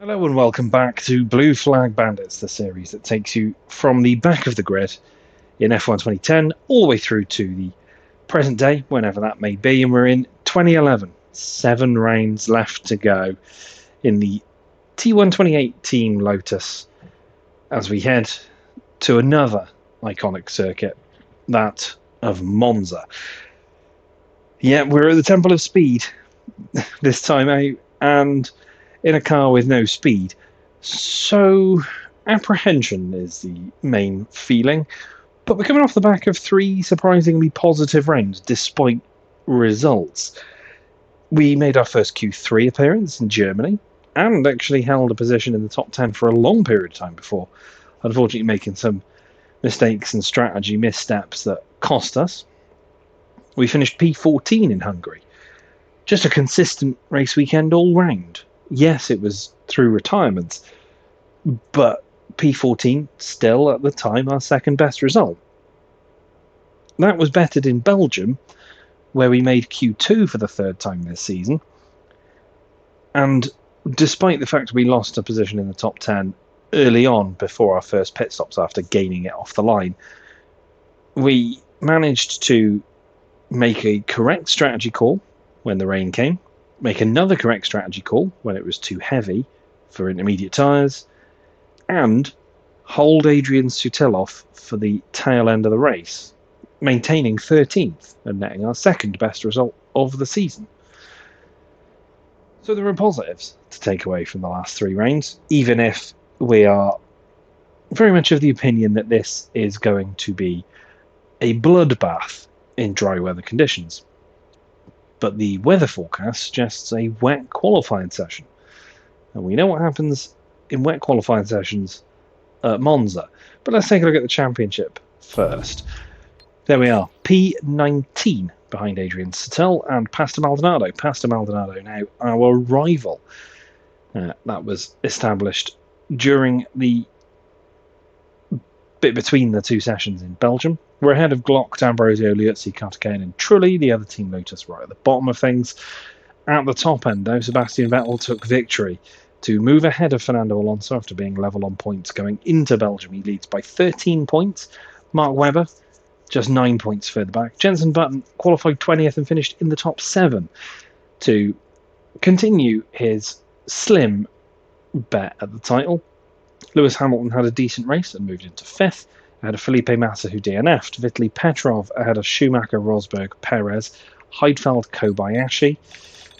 Hello and welcome back to Blue Flag Bandits, the series that takes you from the back of the grid in F1 2010 all the way through to the present day, whenever that may be, and we're in 2011. 7 rounds left to go in the T128 Team Lotus as we head to another iconic circuit, that of Monza. Yeah, we're at the Temple of Speed this time out, and in a car with no speed. So, apprehension is the main feeling. But we're coming off the back of 3 surprisingly positive rounds, despite results. We made our first Q3 appearance in Germany, and actually held a position in the top 10 for a long period of time before, unfortunately making some mistakes and strategy missteps that cost us. We finished P14 in Hungary. Just a consistent race weekend all round. Yes, it was through retirements, but P14 still at the time our second best result. That was bettered in Belgium, where we made Q2 for the third time this season. And despite the fact we lost a position in the top 10 early on before our first pit stops after gaining it off the line, we managed to make a correct strategy call when the rain came, make another correct strategy call when it was too heavy for intermediate tyres, and hold Adrian Sutil off for the tail end of the race, maintaining 13th and netting our second best result of the season. So there are positives to take away from the last 3 rounds, even if we are very much of the opinion that this is going to be a bloodbath in dry weather conditions. But the weather forecast suggests a wet qualifying session. And we know what happens in wet qualifying sessions at Monza. But let's take a look at the championship first. There we are, P19 behind Adrian Sutil and Pastor Maldonado. Pastor Maldonado now our rival. That was established during the bit between the 2 sessions in Belgium. We're ahead of Glock, D'Ambrosio, Liuzzi, Kartikeyan and Trulli, the other Team Lotus right at the bottom of things. At the top end, though, Sebastian Vettel took victory to move ahead of Fernando Alonso after being level on points going into Belgium. He leads by 13 points. Mark Webber, just 9 points further back. Jenson Button qualified 20th and finished in the top 7 to continue his slim bet at the title. Lewis Hamilton had a decent race and moved into 5th. Ahead of Felipe Massa, who DNF'd. Vitaly Petrov ahead of Schumacher, Rosberg, Perez, Heidfeld, Kobayashi.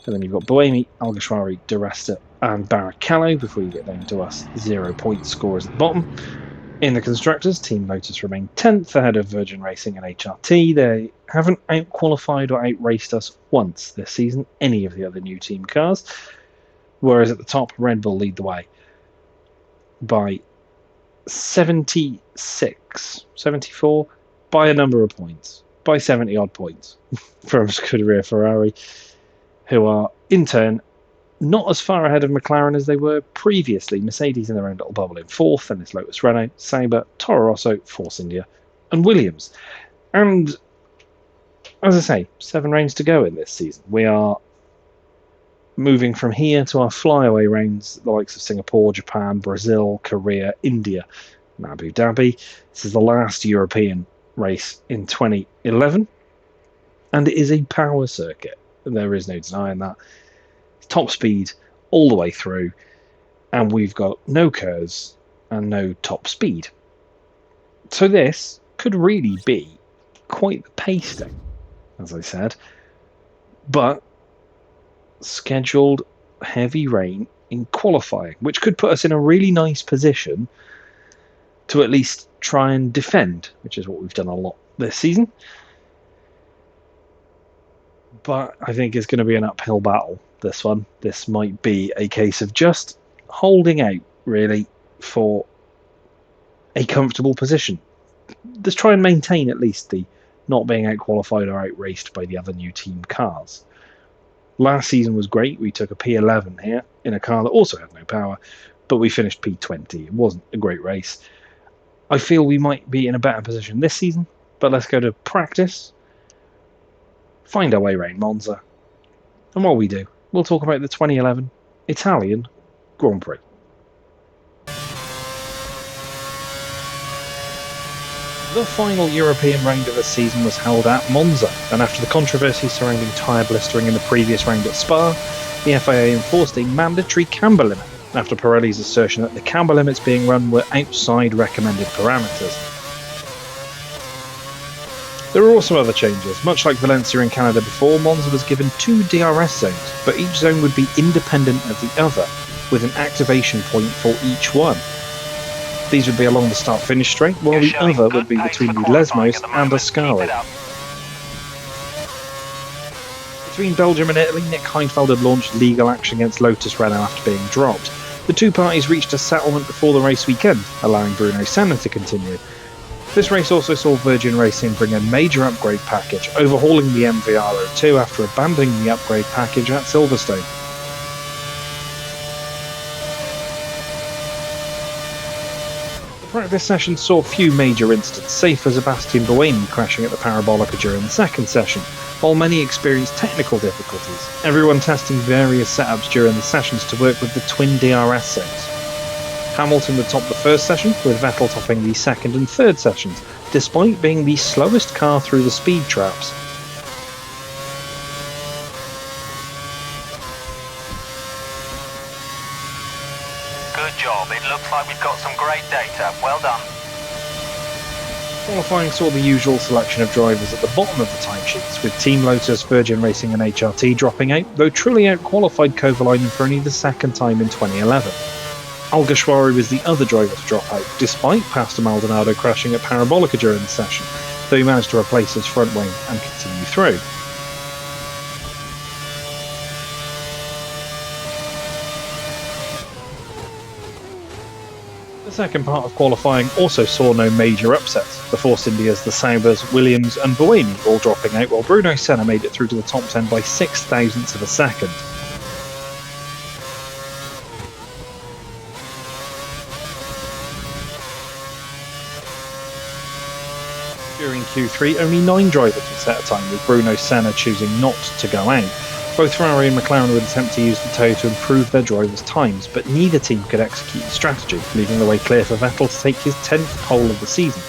And then you've got Buemi, Alguersuari, Di Resta, and Barrichello before you get down to us 0-point scorers at the bottom. In the Constructors, Team Lotus remain 10th ahead of Virgin Racing and HRT. They haven't out-qualified or out-raced us once this season, any of the other new team cars. Whereas at the top, Red Bull lead the way by 74 by a number of points, by 70 odd points from Scuderia Ferrari, who are in turn not as far ahead of McLaren as they were previously. Mercedes in their own little bubble in 4th, and it's Lotus Renault, Sauber, Toro Rosso, Force India and Williams. And as I say, 7 rounds to go in this season. We are moving from here to our flyaway rounds, the likes of Singapore, Japan, Brazil, Korea, India, and Abu Dhabi. This is the last European race in 2011, and it is a power circuit. There is no denying that. Top speed all the way through, and we've got no curves and no top speed. So this could really be quite the pasting, as I said, but scheduled heavy rain in qualifying, which could put us in a really nice position to at least try and defend, which is what we've done a lot this season. But I think it's going to be an uphill battle, this one. This might be a case of just holding out, really, for a comfortable position. Let's try and maintain at least the not being out-qualified or out-raced by the other new team cars. Last season was great. We took a P11 here in a car that also had no power, but we finished P20. It wasn't a great race. I feel we might be in a better position this season, but let's go to practice, find our way around Monza, and while we do, we'll talk about the 2011 Italian Grand Prix. The final European round of the season was held at Monza, and after the controversy surrounding tyre blistering in the previous round at Spa, the FIA enforced a mandatory camber limit after Pirelli's assertion that the camber limits being run were outside recommended parameters. There were also other changes. Much like Valencia in Canada before, Monza was given 2 DRS zones, but each zone would be independent of the other, with an activation point for each one. These would be along the start-finish straight, while the other would be between the Lesmos and Ascari. Between Belgium and Italy, Nick Heidfeld had launched legal action against Lotus Renault after being dropped. The two parties reached a settlement before the race weekend, allowing Bruno Senna to continue. This race also saw Virgin Racing bring a major upgrade package, overhauling the MV-R02 after abandoning the upgrade package at Silverstone. The practice session saw few major incidents, save for Sebastian Buemi crashing at the Parabolica during the second session, while many experienced technical difficulties, everyone testing various setups during the sessions to work with the twin DRS zones. Hamilton would top the first session, with Vettel topping the second and third sessions, despite being the slowest car through the speed traps. Good job, it looks like we've got some great data, well done. Qualifying saw the usual selection of drivers at the bottom of the timesheets, with Team Lotus, Virgin Racing and HRT dropping out, though truly out-qualified Kovalainen for only the second time in 2011. Alguersuari was the other driver to drop out, despite Pastor Maldonado crashing at Parabolica during the session, though he managed to replace his front wing and continue through. The second part of qualifying also saw no major upsets. The Force Indias, the Saubers, Williams and Buemi all dropping out, while Bruno Senna made it through to the top 10 by 6 thousandths of a second. During Q3, only 9 drivers would set a time, with Bruno Senna choosing not to go out. Both Ferrari and McLaren would attempt to use the tow to improve their drivers' times, but neither team could execute the strategy, leaving the way clear for Vettel to take his 10th pole of the season.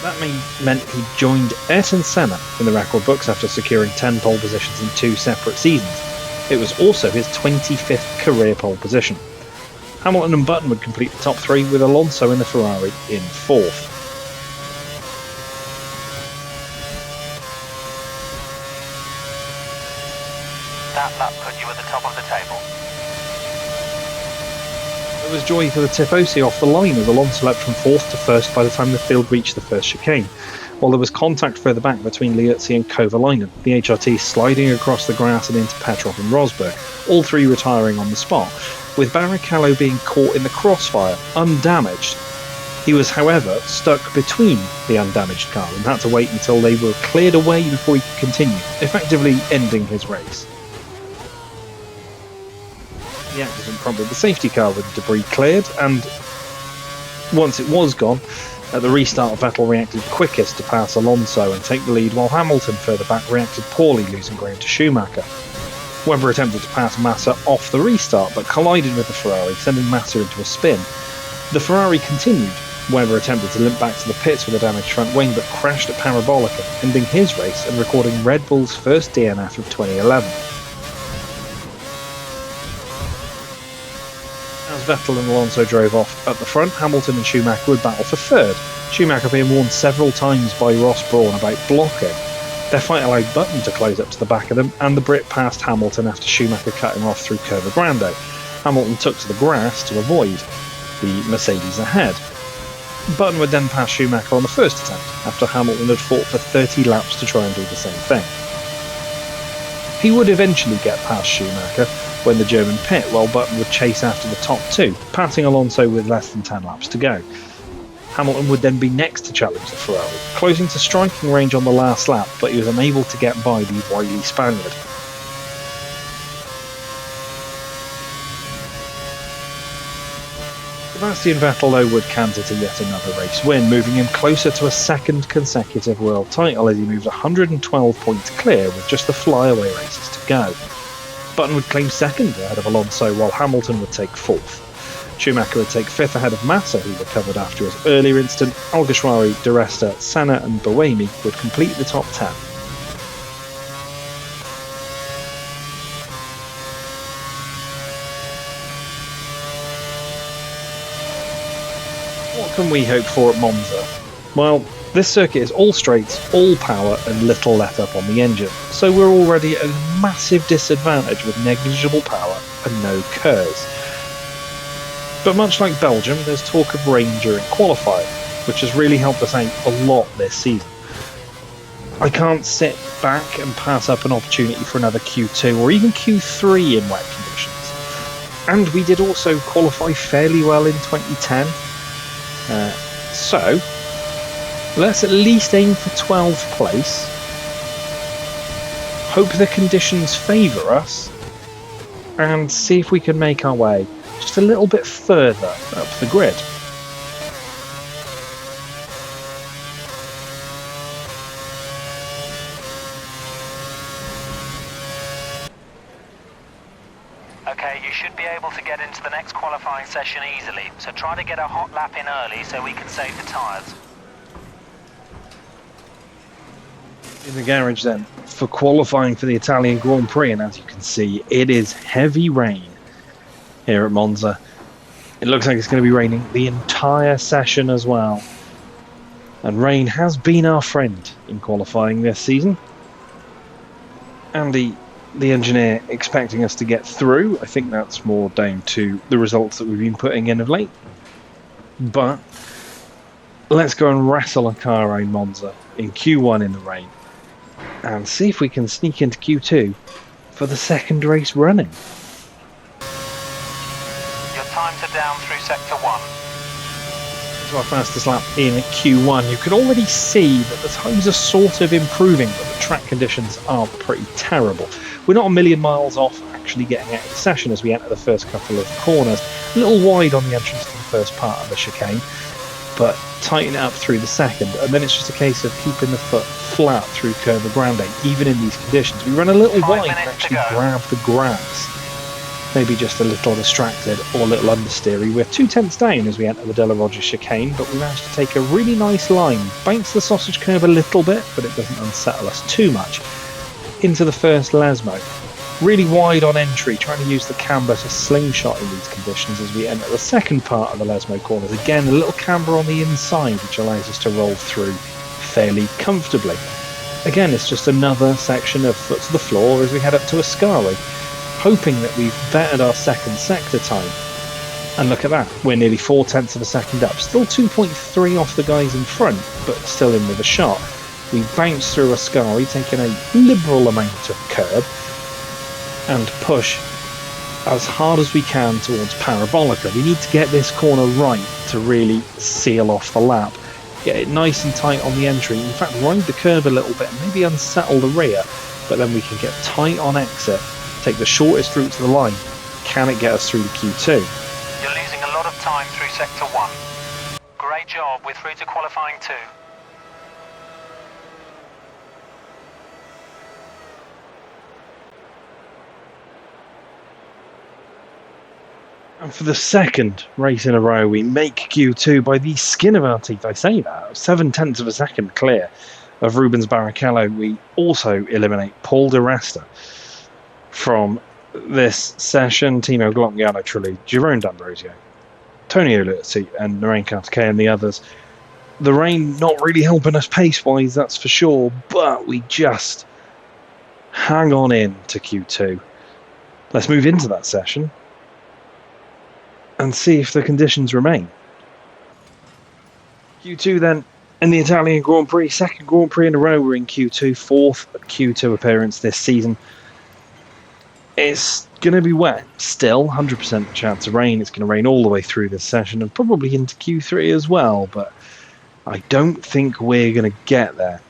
That meant he joined Ayrton Senna in the record books after securing 10 pole positions in 2 separate seasons. It was also his 25th career pole position. Hamilton and Button would complete the top 3, with Alonso in the Ferrari in 4th. That lap put you at the top of the table. It was joy for the Tifosi off the line as Alonso leapt from 4th to 1st by the time the field reached the first chicane, while there was contact further back between Liuzzi and Kovalainen, the HRT sliding across the grass and into Petrov and Rosberg, all 3 retiring on the spot, with Barrichello being caught in the crossfire, undamaged. He was, however, stuck between the undamaged car and had to wait until they were cleared away before he could continue, effectively ending his race. The accident prompted the safety car with the debris cleared, and once it was gone, at the restart Vettel reacted quickest to pass Alonso and take the lead, while Hamilton further back reacted poorly, losing ground to Schumacher. Webber attempted to pass Massa off the restart but collided with the Ferrari, sending Massa into a spin. The Ferrari continued. Webber attempted to limp back to the pits with a damaged front wing but crashed at Parabolica, ending his race and recording Red Bull's first DNF of 2011. As Vettel and Alonso drove off at the front, Hamilton and Schumacher would battle for third, Schumacher being warned several times by Ross Brawn about blocking. Their fight allowed Button to close up to the back of them, and the Brit passed Hamilton after Schumacher cut him off through Curva Grande. Hamilton took to the grass to avoid the Mercedes ahead. Button would then pass Schumacher on the first attempt, after Hamilton had fought for 30 laps to try and do the same thing. He would eventually get past Schumacher when the German pit, while Button would chase after the top 2, passing Alonso with less than 10 laps to go. Hamilton would then be next to challenge the Ferrari, closing to striking range on the last lap, but he was unable to get by the wily Spaniard. Sebastian Vettel though would canter to yet another race win, moving him closer to a second consecutive world title as he moved 112 points clear with just the flyaway races to go. Button would claim second ahead of Alonso, while Hamilton would take fourth. Schumacher would take fifth ahead of Massa, who recovered after his earlier incident. Alguersuari, Di Resta, Senna and Buemi would complete the top 10. What can we hope for at Monza? Well, this circuit is all straights, all power and little let up on the engine, so we're already at a massive disadvantage with negligible power and no curves. But much like Belgium, there's talk of rain during qualifying, which has really helped us out a lot this season. I can't sit back and pass up an opportunity for another Q2 or even Q3 in wet conditions. And we did also qualify fairly well in 2010. So let's at least aim for 12th place. Hope the conditions favour us and see if we can make our way just a little bit further up the grid. Okay, you should be able to get into the next qualifying session easily, so try to get a hot lap in early so we can save the tyres. In the garage then, for qualifying for the Italian Grand Prix, and as you can see, it is heavy rain here at Monza. It looks like it's going to be raining the entire session as well. And rain has been our friend in qualifying this season. Andy, the engineer, expecting us to get through. I think that's more down to the results that we've been putting in of late. But let's go and wrestle a car around Monza in Q1 in the rain and see if we can sneak into Q2 for the second race running. Your times are down through sector 1. To our fastest lap in Q1, you can already see that the times are sort of improving, but the track conditions are pretty terrible. We're not a million miles off actually getting out of the session as we enter the first couple of corners. A little wide on the entrance to the first part of the chicane, but tighten it up through the second, and then it's just a case of keeping the foot flat through Curva Grande, even in these conditions. We run a little wide and actually grab the grass. Maybe just a little distracted or a little understeery. We're 2/10 down as we enter the Della Roggia chicane, but we managed to take a really nice line, bounce the sausage curve a little bit, but it doesn't unsettle us too much, into the first Lesmo. Really wide on entry, trying to use the camber to slingshot in these conditions as we enter the second part of the Lesmo corners. Again, a little camber on the inside, which allows us to roll through fairly comfortably. Again, it's just another section of foot to the floor as we head up to Ascari, hoping that we've bettered our second sector time. And look at that, we're nearly 4/10 of a second up. Still 2.3 off the guys in front, but still in with a shot. We bounce through Ascari, taking a liberal amount of curb, and push as hard as we can towards Parabolica. We need to get this corner right to really seal off the lap. Get it nice and tight on the entry. In fact, ride the curve a little bit and maybe unsettle the rear, but then we can get tight on exit, take the shortest route to the line. Can it get us through to Q2? You're losing a lot of time through sector 1. Great job, we're through to qualifying 2. And for the second race in a row, we make Q2 by the skin of our teeth. I say that, 7/10 of a second clear of Rubens Barrichello. We also eliminate Paul Di Resta from this session. Timo Glock, Trulli, Jerome D'Ambrosio, Tony Ulizzi and Narain Karthikeyan and the others. The rain not really helping us pace-wise, that's for sure, but we just hang on in to Q2. Let's move into that session and see if the conditions remain. Q2 then, in the Italian Grand Prix, second Grand Prix in a row, we're in Q2, fourth Q2 appearance this season. It's going to be wet still, 100% chance of rain. It's going to rain all the way through this session and probably into Q3 as well, but I don't think we're going to get there.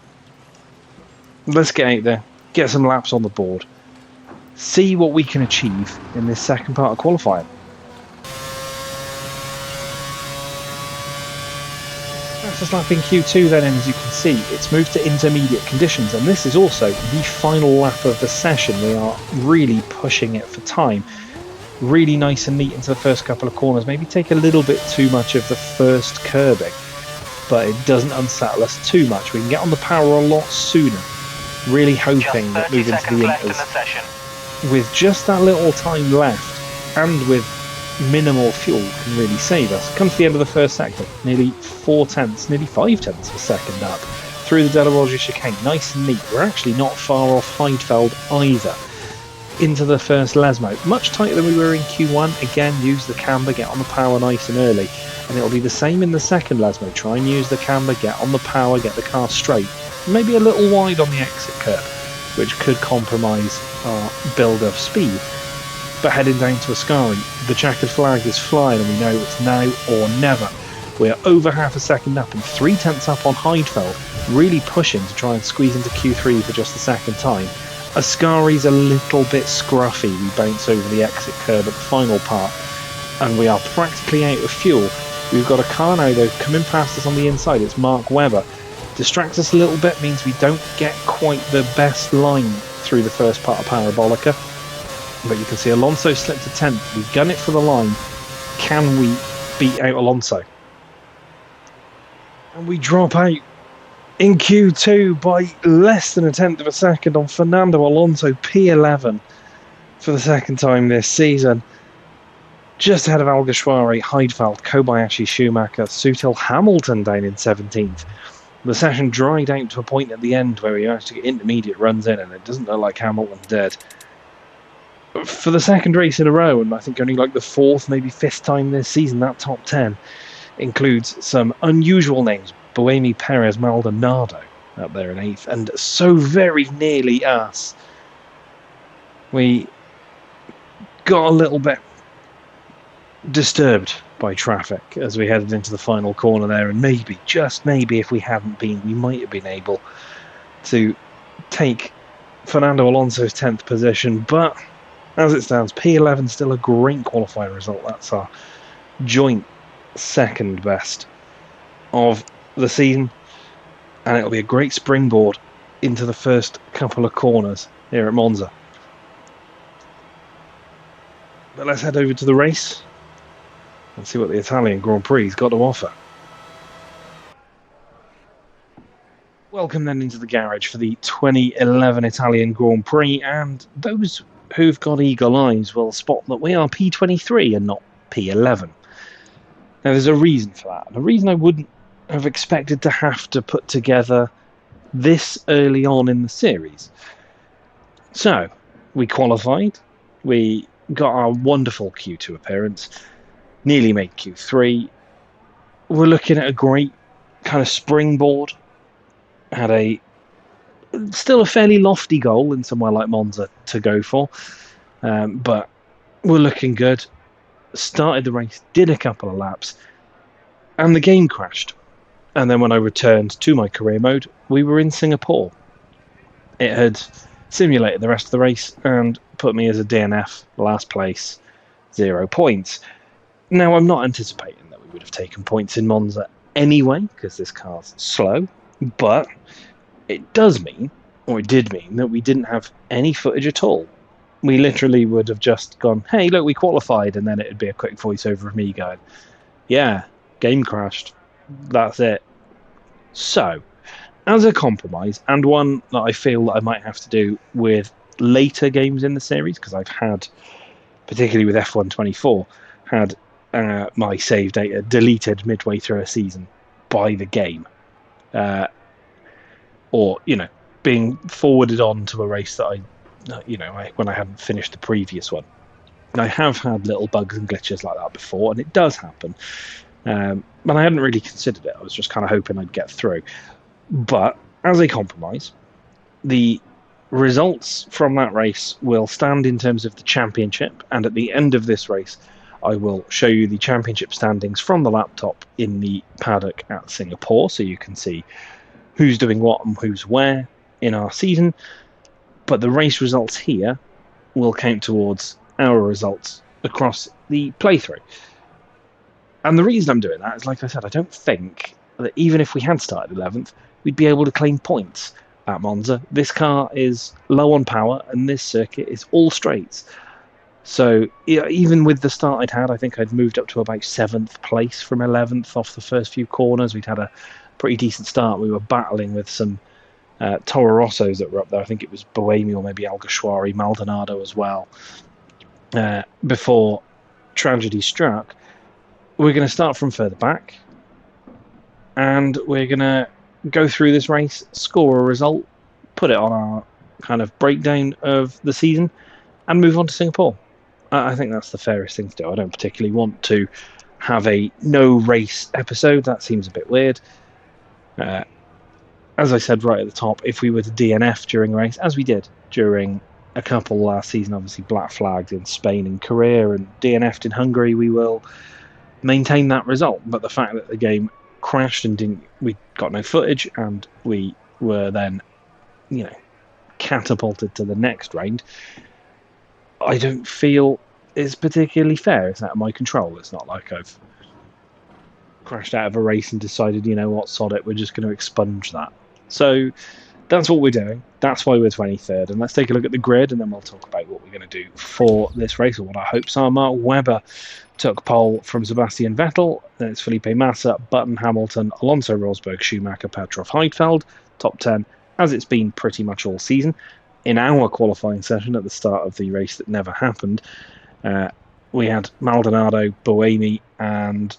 Let's get out there, get some laps on the board, see what we can achieve in this second part of qualifying. Fastest lap in Q2 then, and as you can see, it's moved to intermediate conditions, and this is also the final lap of the session. We are really pushing it for time. Really nice and neat into the first couple of corners. Maybe take a little bit too much of the first curbing, but it doesn't unsettle us too much. We can get on the power a lot sooner. Really hoping that moving to the inters, with just that little time left, and with minimal fuel, can really save us. Come to the end of the first sector, nearly 4 tenths, nearly 5 tenths of a second up through the Delaroge chicane. Nice and neat. We're actually not far off Heidfeld either. Into the first Lesmo, much tighter than we were in Q1. Again, use the camber, get on the power nice and early, and it'll be the same in the second Lesmo. Try and use the camber, get on the power, get the car straight, maybe a little wide on the exit curb, which could compromise our build of speed. But heading down to Ascari, the checkered flag is flying, and we know it's now or never. We are over half a second up and 3 tenths up on Heidfeld, really pushing to try and squeeze into Q3 for just the second time. Ascari's a little bit scruffy. We bounce over the exit curb at the final part, and we are practically out of fuel. We've got a car now, though, coming past us on the inside. It's Mark Webber. Distracts us a little bit, means we don't get quite the best line through the first part of Parabolica. But you can see Alonso slipped to 10th. We've done it for the line. Can we beat out Alonso? And we drop out in Q2 by less than a tenth of a second on Fernando Alonso, P11 for the second time this season. Just ahead of Alguersuari, Heidfeld, Kobayashi, Schumacher, Sutil, Hamilton down in 17th. The session dried out to a point at the end where we actually get intermediate runs in, and it doesn't look like Hamilton's dead. For the second race in a row, and I think only like the 4th, maybe 5th time this season, that top 10 includes some unusual names. Buemi, Perez, Maldonado up there in 8th, and so very nearly us. We got a little bit disturbed by traffic as we headed into the final corner there, and maybe, just maybe, if we hadn't been, we might have been able to take Fernando Alonso's 10th position, but as it stands, P11 still a great qualifying result. That's our joint second best of the season, and it'll be a great springboard into the first couple of corners here at Monza. But let's head over to the race and see what the Italian Grand Prix has got to offer. Welcome then into the garage for the 2011 Italian Grand Prix, and those who've got eagle eyes will spot that we are P23 and not P11. Now there's a reason for that, and a reason I wouldn't have expected to have to put together this early on in the series. So, we qualified, we got our wonderful Q2 appearance, nearly made Q3. We're looking at a great kind of springboard. Had still a fairly lofty goal in somewhere like Monza to go for, but we're looking good. Started the race, did a couple of laps, and the game crashed. And then when I returned to my career mode, we were in Singapore. It had simulated the rest of the race and put me as a DNF, last place, 0 points. Now, I'm not anticipating that we would have taken points in Monza anyway, because this car's slow, but it does mean, or it did mean, that we didn't have any footage at all. We literally would have just gone, hey, look, we qualified, and then it'd be a quick voiceover of me going, yeah, game crashed. That's it. So, as a compromise, and one that I feel that I might have to do with later games in the series, because I've had, particularly with F1 24, had my save data deleted midway through a season by the game. Or, being forwarded on to a race that when I hadn't finished the previous one. I have had little bugs and glitches like that before, and it does happen. But I hadn't really considered it. I was just kind of hoping I'd get through. But as a compromise, the results from that race will stand in terms of the championship, and at the end of this race, I will show you the championship standings from the laptop in the paddock at Singapore, so you can see who's doing what and who's where in our season. But the race results here will count towards our results across the playthrough. And the reason I'm doing that is, like I said, I don't think that even if we had started 11th, we'd be able to claim points at Monza. This car is low on power, and this circuit is all straights. So even with the start I'd had, I think I'd moved up to about 7th place from 11th off the first few corners. We'd had a pretty decent start. We were battling with some Toro Rossos that were up there. I think it was Boemi or maybe Alguersuari, Maldonado as well. Before tragedy struck, we're going to start from further back, and we're going to go through this race, score a result, put it on our kind of breakdown of the season, and move on to Singapore. I think that's the fairest thing to do. I don't particularly want to have a no race episode. That seems a bit weird. As I said right at the top, if we were to DNF during a race, as we did during a couple last season, obviously black flagged in Spain and Korea and DNF'd in Hungary, we will maintain that result. But the fact that the game crashed and we got no footage, and we were then, catapulted to the next round, I don't feel is particularly fair. It's out of my control. It's not like I've crashed out of a race and decided, sod it, we're just going to expunge that. So that's what we're doing. That's why we're 23rd. And let's take a look at the grid, and then we'll talk about what we're going to do for this race, or what our hopes are. Mark Webber took pole from Sebastian Vettel. Then it's Felipe Massa, Button, Hamilton, Alonso, Rosberg, Schumacher, Petrov, Heidfeld. Top 10, as it's been pretty much all season. In our qualifying session at the start of the race that never happened, we had Maldonado, Boemi, and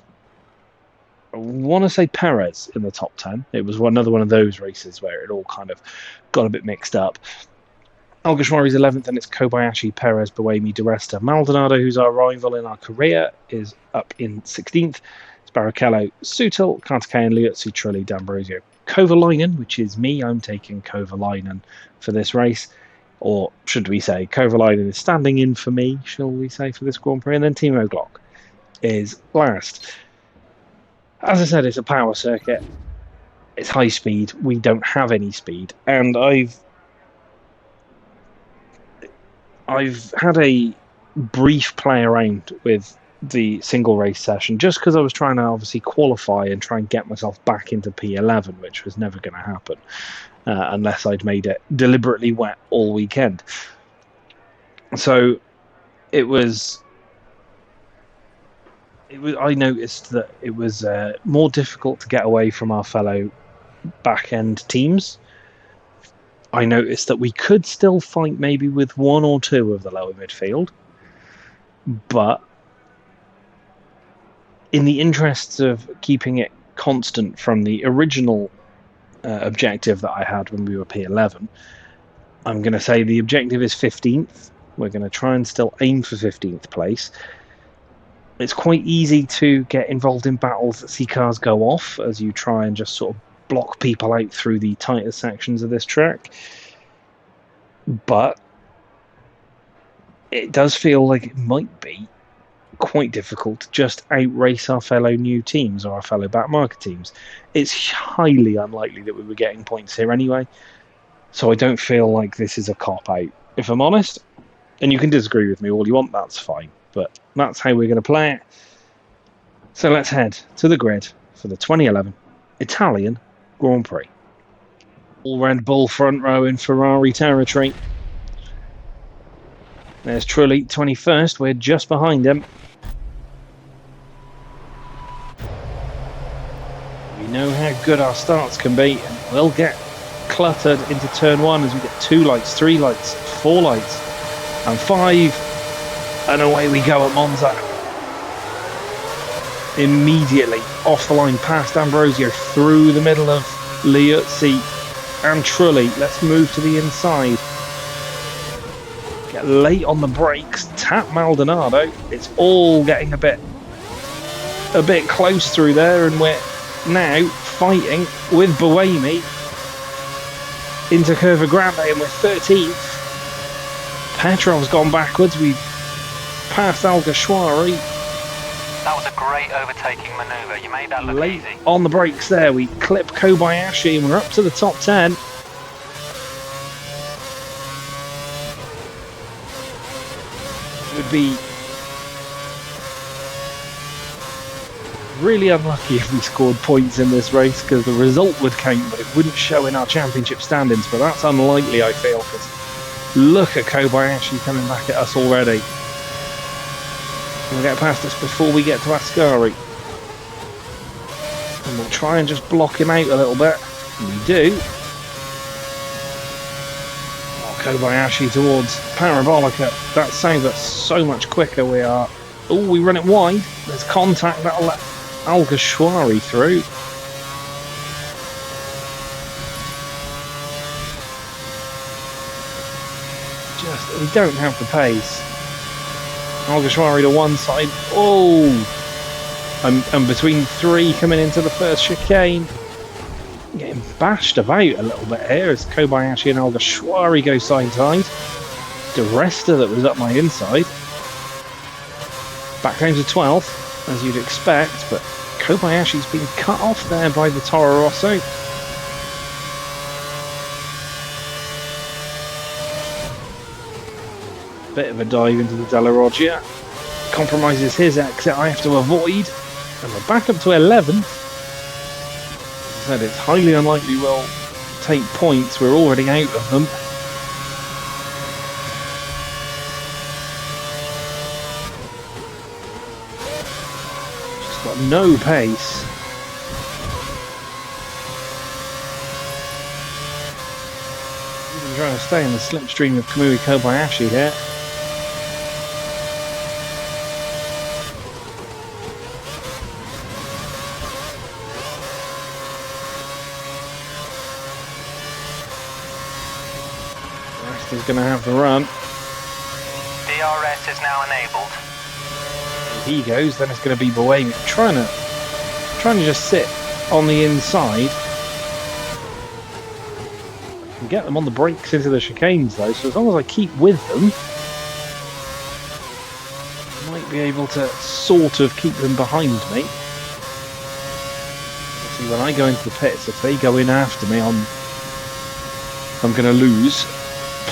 I want to say Perez in the top 10. It was another one of those races where it all kind of got a bit mixed up. Alguersuari's 11th, and it's Kobayashi, Perez, Boemi, Di Resta. Maldonado, who's our rival in our career, is up in 16th. It's Barrichello, Sutil, Kartikeyan, Liuzzi, Trulli, D'Ambrosio, Kovalainen, which is me. I'm taking Kovalainen for this race. Or should we say, Kovalainen is standing in for me, shall we say, for this Grand Prix. And then Timo Glock is last. As I said, it's a power circuit. It's high speed. We don't have any speed. And I've had a brief play around with the single race session, just because I was trying to obviously qualify and try and get myself back into P11, which was never going to happen unless I'd made it deliberately wet all weekend. So it was I noticed that it was more difficult to get away from our fellow back-end teams. I noticed that we could still fight maybe with one or two of the lower midfield, but in the interests of keeping it constant from the original objective that I had when we were P11, I'm going to say the objective is 15th. We're going to try and still aim for 15th place. It's quite easy to get involved in battles that see cars go off as you try and just sort of block people out through the tighter sections of this track. But it does feel like it might be quite difficult to just outrace our fellow new teams or our fellow backmarker teams. It's highly unlikely that we were getting points here anyway, so I don't feel like this is a cop-out, if I'm honest. And you can disagree with me all you want, that's fine, but that's how we're going to play it. So let's head to the grid for the 2011 Italian Grand Prix. All Red Bull front row in Ferrari territory. There's Trulli, 21st. We're just behind him. We know how good our starts can be, and we'll get cluttered into turn 1 as we get 2 lights, 3 lights, 4 lights, and 5. And away we go at Monza. Immediately off the line past Ambrosio, through the middle of Liuzzi and Trulli. Let's move to the inside. Get late on the brakes, tap Maldonado. It's all getting a bit close through there, and we're now fighting with Boemi into Curva Grande, and we're 13th. Petrov's gone backwards. We've passed Alguersuari. That was a great overtaking manoeuvre. You made that look late easy. on the brakes there. We clip Kobayashi, and we're up to the top 10. It would be really unlucky if we scored points in this race because the result would count, but it wouldn't show in our championship standings. But that's unlikely, I feel, because look at Kobayashi coming back at us already. We'll get past us before we get to Ascari. And we'll try and just block him out a little bit. And we do. Oh, Kobayashi towards Parabolica. That sounds like so much quicker we are. Oh, we run it wide. There's contact. That'll let Alguersuari through. Just, we don't have the pace. Alguersuari to one side. Oh! And between three coming into the first chicane. Getting bashed about a little bit here as Kobayashi and Alguersuari go side to side. De Resta that was up my inside. Back down to 12th, as you'd expect, but Kobayashi's been cut off there by the Toro Rosso. Bit of a dive into the Della Roggia. Compromises his exit, I have to avoid. And we're back up to 11th. As I said, it's highly unlikely we'll take points, we're already out of them. Got no pace. Even trying to stay in the slipstream of Kamui Kobayashi here. Rest is going to have the run. DRS is now enabled. He goes, then it's going to be Bohemia trying to just sit on the inside and get them on the brakes into the chicanes though, so as long as I keep with them I might be able to sort of keep them behind me. See, when I go into the pits, if they go in after me, I'm going to lose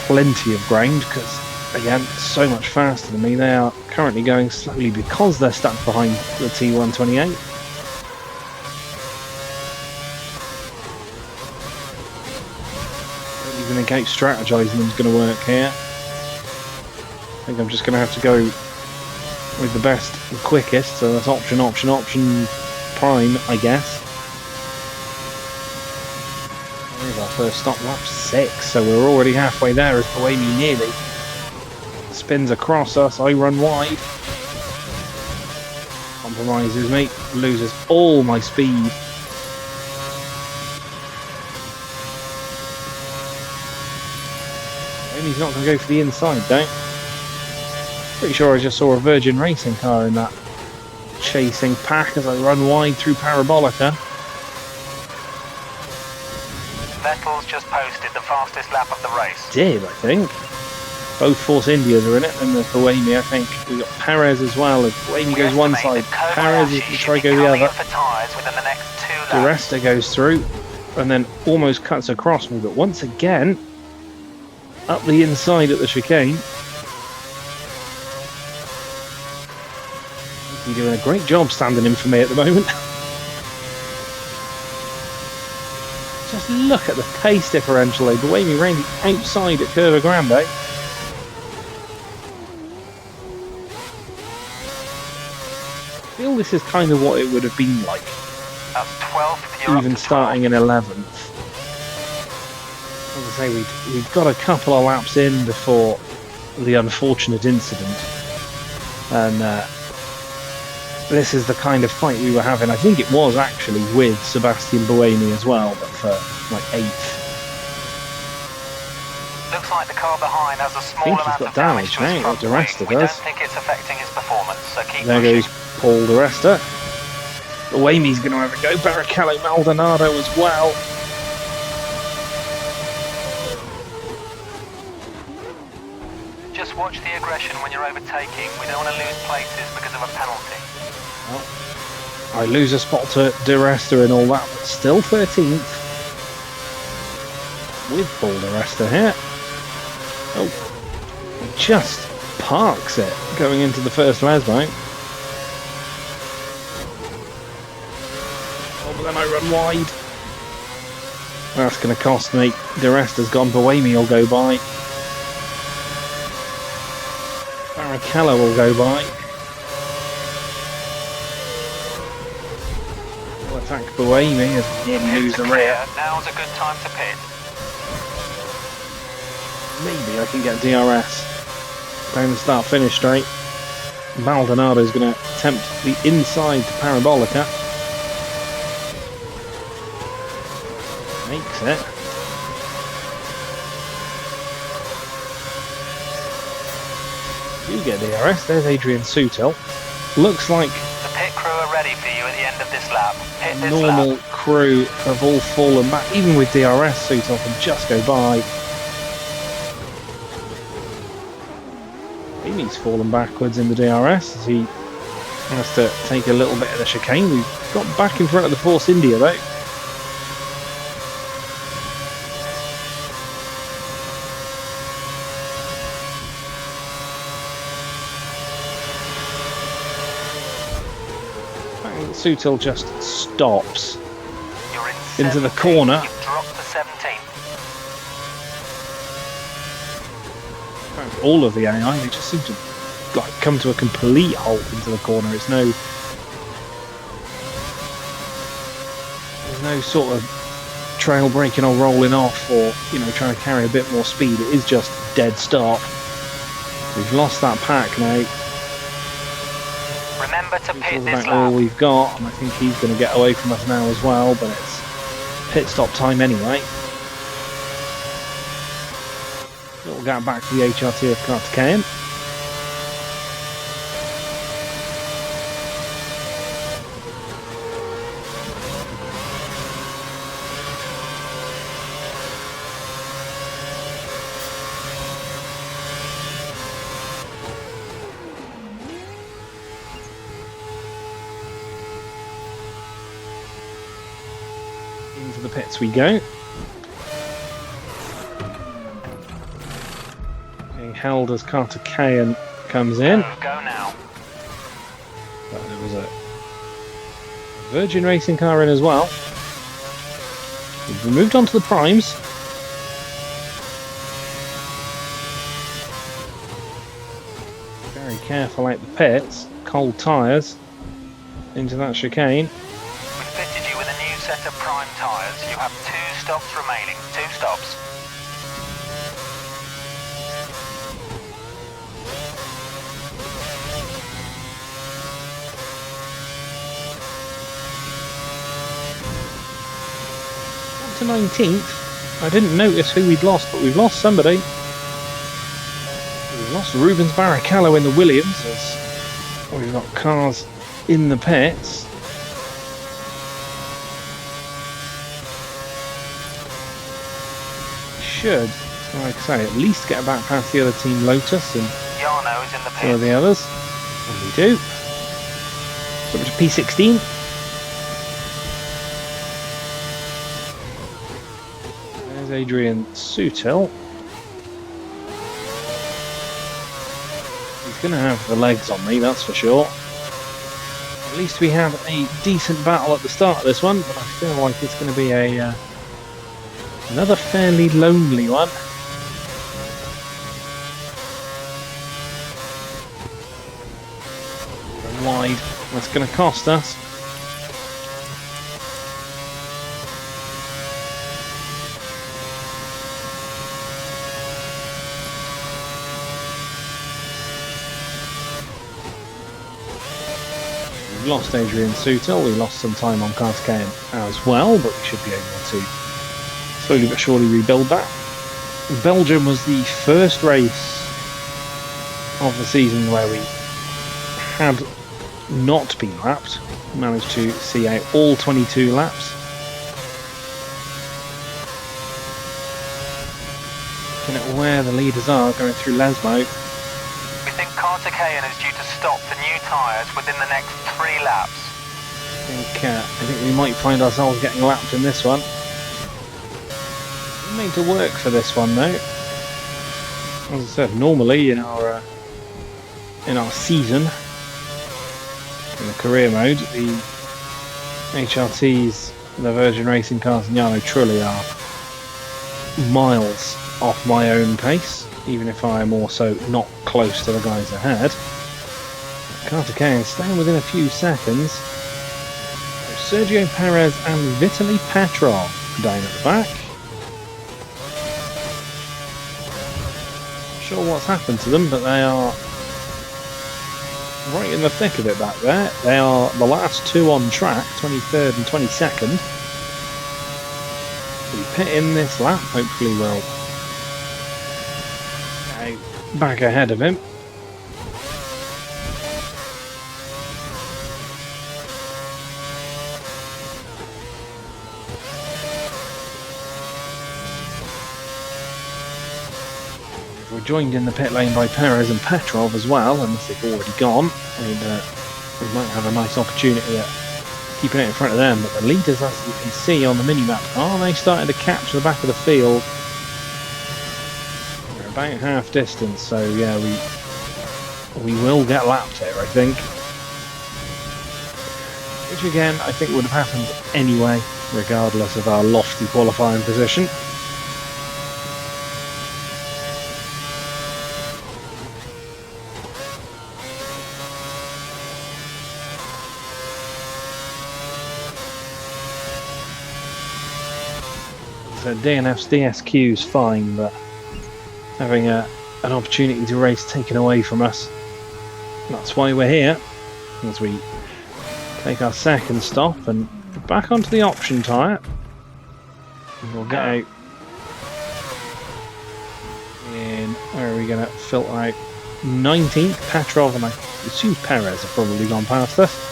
plenty of ground because again, so much faster than me. They are currently going slowly because they're stuck behind the T128. Don't even think out strategizing is going to work here. I think I'm just going to have to go with the best and quickest, so that's option prime, I guess. There's our first stop, lap 6, so we're already halfway there as Bohemia nearly spins across us. I run wide. Compromises me. Loses all my speed. And he's not going to go for the inside though. Pretty sure I just saw a Virgin Racing car in that chasing pack as I run wide through Parabolica. Vettel's just posted the fastest lap of the race. Did, I think. Both Force Indias are in it, and there's Bohemia, I think. We've got Perez as well. As Bohemia goes one side, Perez is going to try to go the other. De Resta goes through, and then almost cuts across me, but once again, up the inside at the chicane. He's doing a great job standing in for me at the moment. Just look at the pace differential though. Bohemia round the outside at Curva Grande. I feel this is kind of what it would have been like. That's 12th, even starting in 11th. As I say, we'd got a couple of laps in before the unfortunate incident. And this is the kind of fight we were having. I think it was actually with Sebastian Buemi as well, but for like 8th. Looks like the car behind has a small amount of damage to his front wing. We don't think it's affecting his performance, so keep there pushing. Goes Paul De Resta. Buemi's going to have a go. Barrichello Maldonado as well. Just watch the aggression when you're overtaking. We don't want to lose places because of a penalty. Well, I lose a spot to De Resta and all that, but still 13th. With Paul De Resta here. Oh, he just parks it going into the first Lesbo. Oh, but then I run wide. That's going to cost me. De Rest has gone. Buemi will go by. Barrichello will go by. We'll attack Buemi as we nearly lose the rear. Now's a good time to pit. Maybe I can get DRS down the start-finish straight. Maldonado's going to attempt the inside to Parabolica. Makes it. You get DRS. There's Adrian Sutil. Looks like the pit crew are ready for you at the end of this lap. Pit this normal lap. Crew have all fallen back. Even with DRS, Sutil can just go by. He's fallen backwards in the DRS as he has to take a little bit of the chicane. We've got back in front of the Force India though. Sutil just stops You're in into the 17th. corner. You've dropped to 17th. All of the AI, they just seem to like come to a complete halt into the corner. It's there's no sort of trail breaking or rolling off, or trying to carry a bit more speed. It is just dead stop. We've lost that pack now. Remember to pit this That's all lap. we've got, and I think he's going to get away from us now as well. But it's pit stop time anyway. Little gap back to the HRT of Kartikeyan. Into the pits we go. Held as Kartikeyan comes in. Go now. But there was a Virgin Racing car in as well. We've moved on to the primes. Very careful out the pits. Cold tyres into that chicane. We've fitted you with a new set of prime tyres. You have 2 stops remaining. 2 stops. To 19th. I didn't notice who we'd lost, but we've lost somebody. We've lost Rubens Barrichello in the Williams as we've got cars in the pits. Should, like I say, at least get back past the other team, Lotus and Jarno is in the some of pit. the others. And we do. So we're to P16. There's Adrian Sutil. He's going to have the legs on me, that's for sure. At least we have a decent battle at the start of this one, but I feel like it's going to be another fairly lonely one. And wide, that's going to cost us. We've lost Adrian Sutil, we lost some time on Kartikeyan as well, but we should be able to slowly but surely rebuild that. Belgium was the first race of the season where we had not been lapped. Managed to see out all 22 laps. Looking at where the leaders are going through Lesmo. We think Kartikeyan is due to stop for new tyres within the next 3 laps. I think we might find ourselves getting lapped in this one. We made to work for this one though. As I said, normally in our season, in the career mode, the HRTs, the Virgin Racing cars in Jarno Trulli are miles off my own pace, even if I am also not close to the guys ahead. Carter staying within a few seconds. Sergio Perez and Vitaly Petrov down at the back. Not sure what's happened to them, but they are right in the thick of it back there. They are the last two on track, 23rd and 22nd. We pit in this lap, hopefully we'll get back ahead of him. We're joined in the pit lane by Perez and Petrov as well, unless they've already gone. We might have a nice opportunity at keeping it in front of them, but the leaders, as you can see on the mini-map, are they starting to capture the back of the field? They're about half distance, so yeah, we will get lapped here, I think. Which again, I think would have happened anyway, regardless of our lofty qualifying position. So DNF's DSQ's fine, but having an opportunity to race taken away from us. That's why we're here, as we take our second stop and back onto the option tyre. We'll get out in, where are we going to filter out? 19th, Petrov, and I assume Perez have probably gone past us.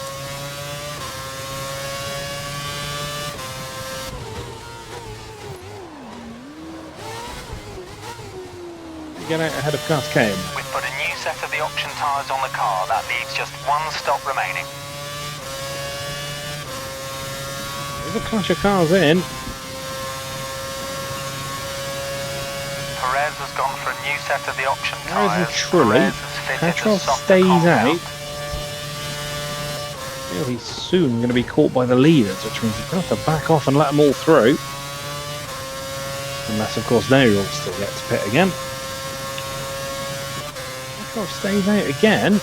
Get out ahead of Cascade. We've put a new set of the option tyres on the car. That leaves just one stop remaining. There's a clash of cars in. Perez has gone for a new set of the option tyres. There's a Trulli. Petrov stays out. Well, he's soon going to be caught by the leaders, which means he's going to have to back off and let them all through. Unless, of course, they all still get to pit again. Petrov stays out again.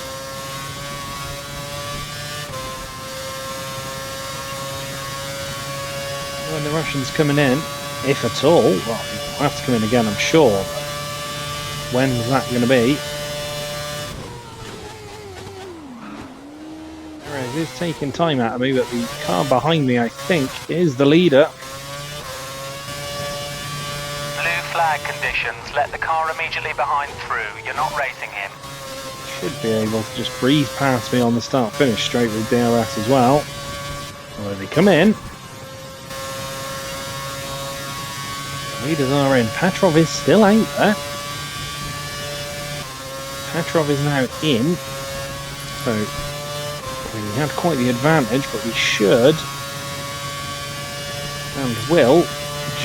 When the Russians coming in, if at all, well, he'll have to come in again, I'm sure. When's that going to be? Perez is taking time out of me, but the car behind me, I think, is the leader. Flag conditions, let the car immediately behind through. You're not racing him. Should be able to just breeze past me on the start finish straight with DRS as well. Where they come in. The leaders are in. Petrov is still out there. Petrov is now in. So we had quite the advantage, but we should and will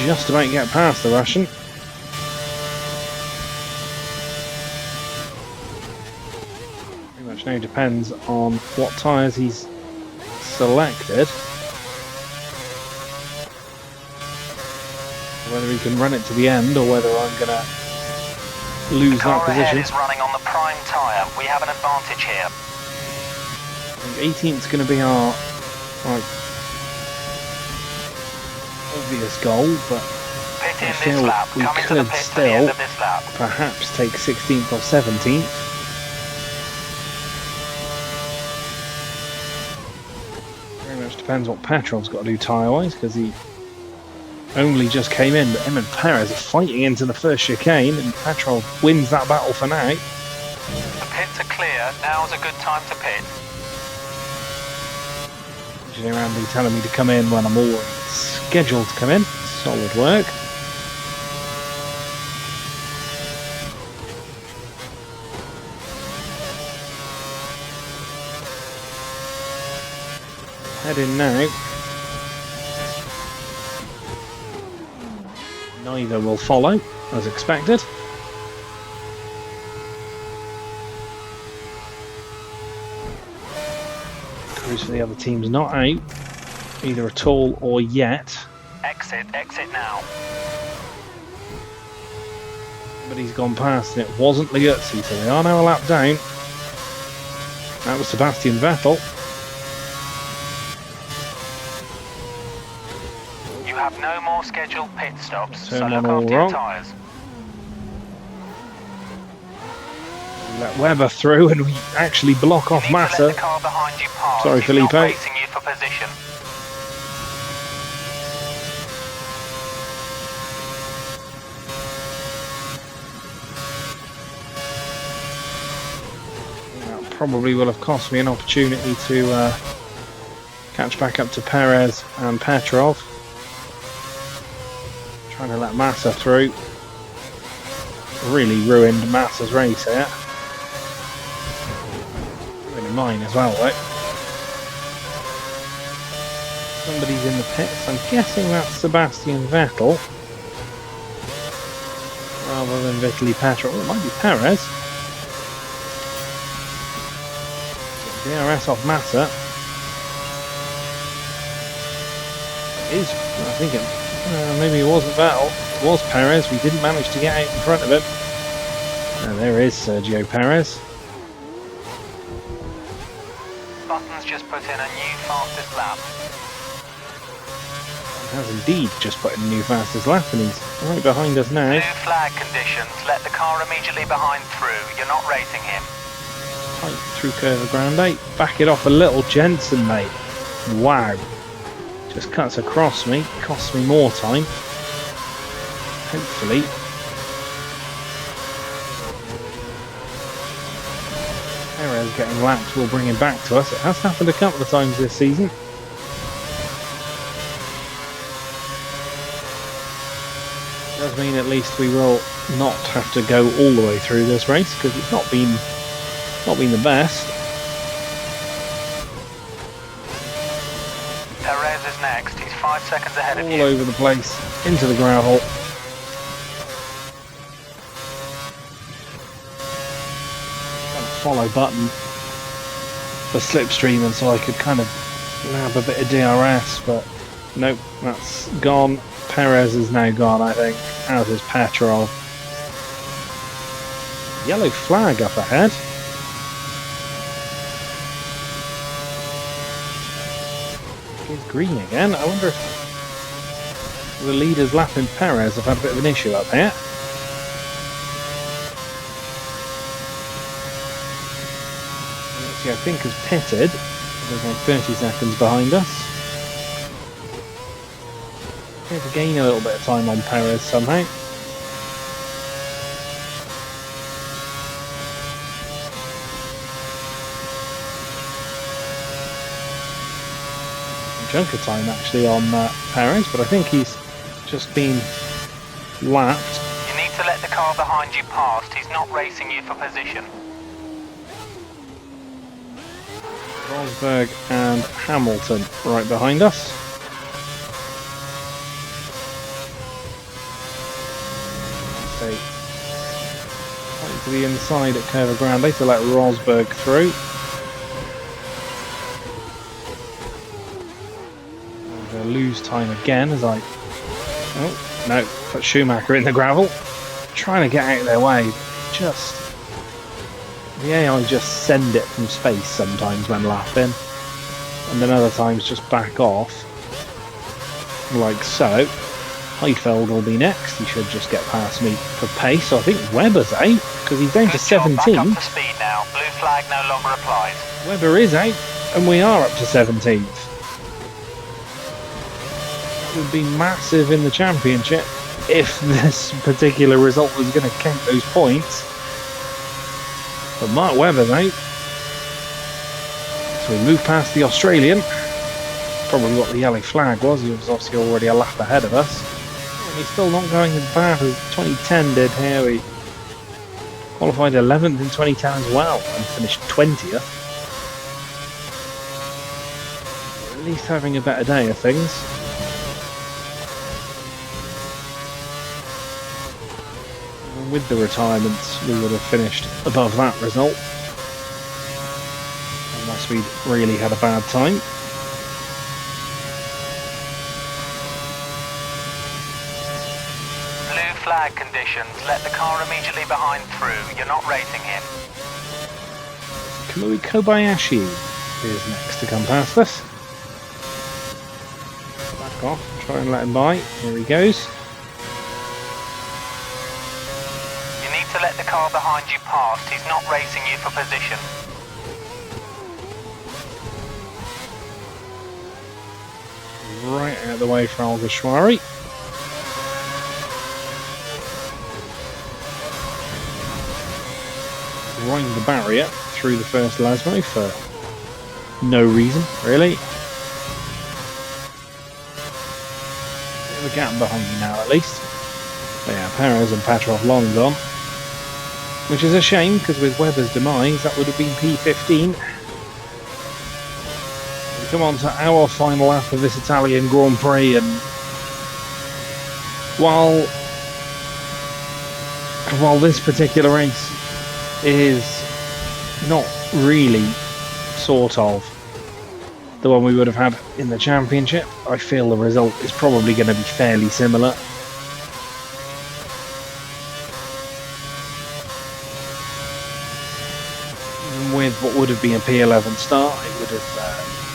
just about get past the Russian. Which now depends on what tyres he's selected. Whether he can run it to the end or whether I'm going to lose that position. The car ahead is running on the prime tyre. We have an advantage here. I think 18th is going to be our obvious goal, but I feel we could still perhaps take 16th or 17th. Depends what Petrov's got to do tyre-wise, because he only just came in, but him and Perez are fighting into the first chicane, and Petrov wins that battle for now. The pits are clear, now's a good time to pit. Engineer Andy telling me to come in when I'm already scheduled to come in. Solid work. Head in now. Neither will follow, as expected. Cruise for the other team's not out. either at all or yet. Exit now. But he's gone past and it wasn't Liuzzi, so they are now a lap down. That was Sebastian Vettel. You have no more scheduled pit stops, so Turn look one all after your wrong. tyres. Let Webber through and we actually block off You need to let Massa. the car behind you pass. Sorry, He's Felipe. not racing you for position. That probably will have cost me an opportunity to catch back up to Perez and Petrov. Trying to let Massa through. Really ruined Massa's race here. Ruining mine as well, right? Somebody's in the pits. I'm guessing that's Sebastian Vettel. Rather than Vitaly Petrov. It might be Perez. DRS off Massa. It is, I think it, maybe it wasn't Vettel. It was Perez. We didn't manage to get out in front of him. And there is Sergio Perez. Button's just put in a new fastest lap. Has indeed just put in a new fastest lap and he's right behind us now. Blue flag conditions. Let the car immediately behind through. You're not racing him. Tight through Curva Grande. Back it off a little, Jensen, mate. Wow. Just cuts across me. Costs me more time. Hopefully. Perez getting lapped will bring him back to us. It has happened a couple of times this season. Does mean at least we will not have to go all the way through this race because it's not been the best. Perez is next. He's 5 seconds ahead of you. All over the place, into the gravel. Trying to follow button for slipstream and so I could kind of nab a bit of DRS, but nope, that's gone. Perez is now gone, I think, as is Petrov. Yellow flag up ahead. It's green again. I wonder if the leaders lapping Perez have had a bit of an issue up here. Lucy, I think, has pitted. There's like 30 seconds behind us. To gain a little bit of time on Perez somehow. Chunk of time actually on Perez, but I think he's just been lapped. You need to let the car behind you past. He's not racing you for position. Rosberg and Hamilton right behind us. To the inside at Curva Grande to let Rosberg through. I'm going to lose time again as I... Oh, no, put Schumacher in the gravel. Trying to get out of their way. Just... The AI just send it from space sometimes when lapping. And then other times just back off. Like so. Heifeld will be next. He should just get past me for pace. So I think Webber's out because he's down to 17. Back up to speed now. Blue flag no longer applies. Webber is out, and we are up to 17th. It would be massive in the championship if this particular result was going to count those points. But Mark Webber's out. So we move past the Australian. Probably what the yellow flag was. He was obviously already a lap ahead of us. And he's still not going as bad as 2010 did here. We qualified 11th in 2010 as well and finished 20th. At least having a better day of things. And with the retirements we would have finished above that result. Unless we'd really had a bad time. flag conditions. Let the car immediately behind through. You're not racing him. Kamui Kobayashi is next to come past us. Back off, try and let him by. Here he goes. You need to let the car behind you past. He's not racing you for position. Right out of the way for Alguersuari. Right the barrier through the first Lasmo for no reason, really. Bit of a gap behind you now, at least. But yeah, Perez and Petrov long gone. Which is a shame, because with Webber's demise, that would have been P15. We come on to our final lap of this Italian Grand Prix, and while this particular race is not really sort of the one we would have had in the championship, I feel the result is probably going to be fairly similar. With what would have been a P11 start, it would have,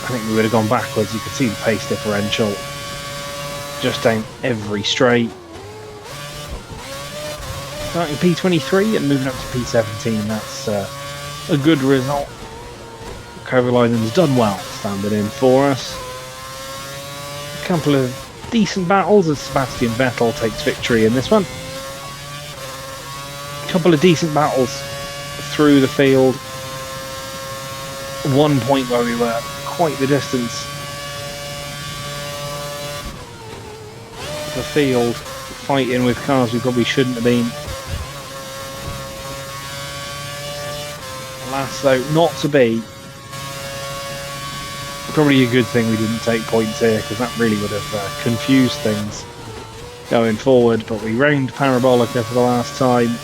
I think we would have gone backwards. You could see the pace differential just down every straight. Starting P23 and moving up to P17, that's a good result. Kovalainen's done well standing in for us. A couple of decent battles as Sebastian Vettel takes victory in this one. A couple of decent battles through the field. One point where we were quite the distance. The field fighting with cars we probably shouldn't have been. Alas, though, not to be. Probably a good thing we didn't take points here, because that really would have confused things going forward. But we round Parabolica for the last time.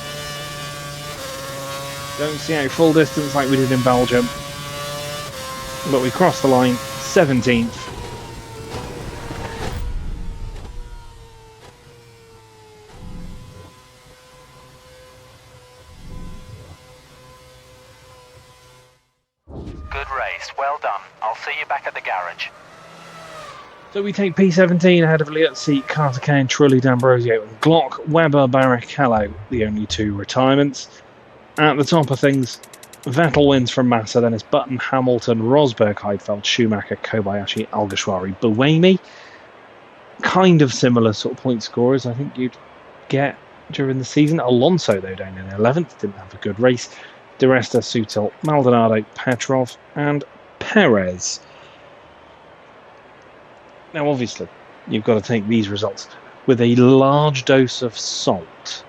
Don't see out full distance like we did in Belgium. But we crossed the line, 17th. Good race, well done. I'll see you back at the garage. So we take P17 ahead of Liuzzi, Carter Kane, Trulli, D'Ambrosio and Glock, Webber, Barrichello, the only two retirements. At the top of things, Vettel wins from Massa, then it's Button, Hamilton, Rosberg, Heidfeld, Schumacher, Kobayashi, Alguersuari, Buemi. Kind of similar sort of point scorers I think you'd get during the season. Alonso, though, down in 11th, didn't have a good race. Di Resta, Sutil, Maldonado, Petrov and Perez. Now, obviously, you've got to take these results with a large dose of salt.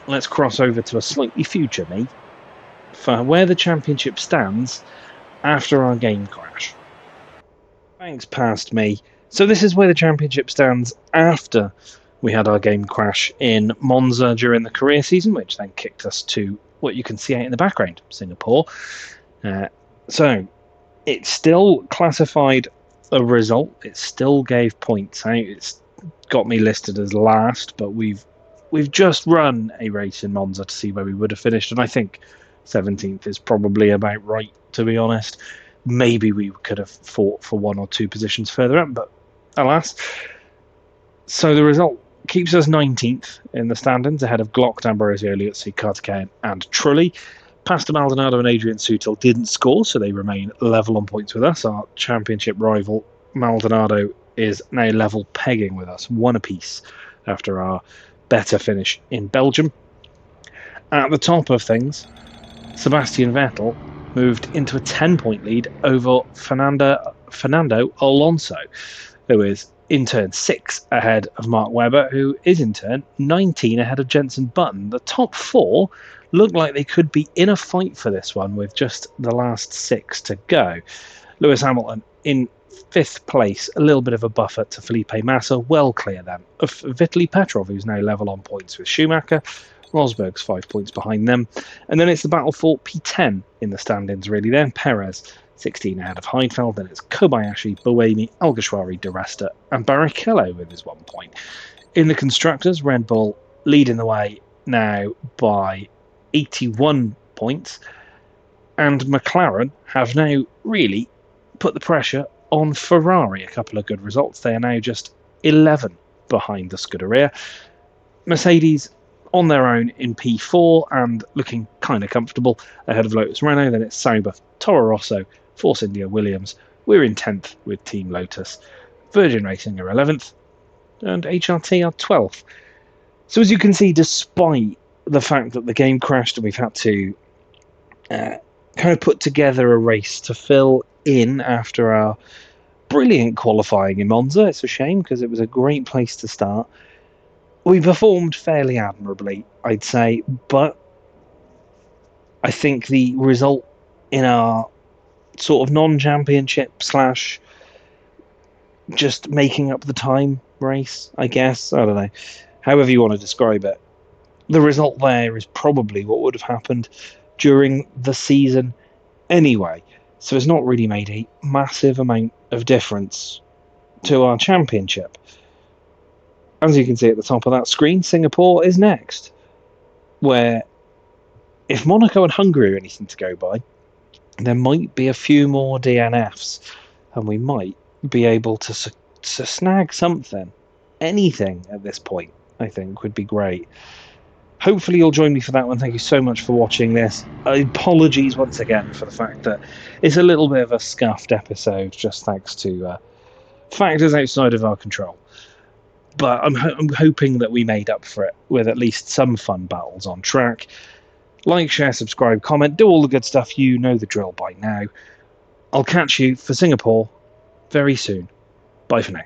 Let's cross over to a slightly future me for where the championship stands after our game crash. Thanks, past me. So this is where the championship stands after we had our game crash in Monza during the career season, which then kicked us to what you can see out in the background, Singapore. So it still classified a result. It still gave points out. It's got me listed as last, but we've just run a race in Monza to see where we would have finished, and I think 17th is probably about right, to be honest. Maybe we could have fought for one or two positions further up, but alas. So the result keeps us 19th in the standings, ahead of Glock, D'Ambrosio, Liuzzi, Carter and Trulli. Pastor Maldonado and Adrian Sutil didn't score, so they remain level on points with us. Our championship rival, Maldonado, is now level pegging with us, one apiece after our better finish in Belgium. At the top of things, Sebastian Vettel moved into a 10-point lead over Fernando Alonso, who is in turn 6 ahead of Mark Webber, who is in turn 19 ahead of Jenson Button. The top 4 look like they could be in a fight for this one with just the last 6 to go. Lewis Hamilton in 5th place, a little bit of a buffer to Felipe Massa, well clear then of Vitaly Petrov, who's now level on points with Schumacher. Rosberg's 5 points behind them. And then it's the battle for P10 in the standings, really. Then Perez, 16 ahead of Heidfeld. Then it's Kobayashi, Buemi, Alguersuari, Di Resta, and Barrichello with his 1 point. In the Constructors, Red Bull leading the way now by 81 points, and McLaren have now really put the pressure on Ferrari. A couple of good results. They are now just 11 behind the Scuderia. Mercedes on their own in P4 and looking kind of comfortable ahead of Lotus Renault. Then it's Sauber, Toro Rosso, Force India, Williams. We're in 10th with Team Lotus. Virgin Racing are 11th and HRT are 12th. So as you can see, despite the fact that the game crashed and we've had to kind of put together a race to fill in after our brilliant qualifying in Monza, it's a shame because it was a great place to start. We performed fairly admirably, I'd say, but I think the result in our sort of non-championship slash just making up the time race, I guess, I don't know, however you want to describe it, the result there is probably what would have happened during the season anyway. So it's not really made a massive amount of difference to our championship. As you can see at the top of that screen, Singapore is next, where if Monaco and Hungary are anything to go by, there might be a few more DNFs, and we might be able to snag something. Anything at this point, I think, would be great. Hopefully you'll join me for that one. Thank you so much for watching this. Apologies once again for the fact that it's a little bit of a scuffed episode, just thanks to factors outside of our control. But I'm hoping that we made up for it with at least some fun battles on track. Like, share, subscribe, comment, do all the good stuff. You know the drill by now. I'll catch you for Singapore very soon. Bye for now.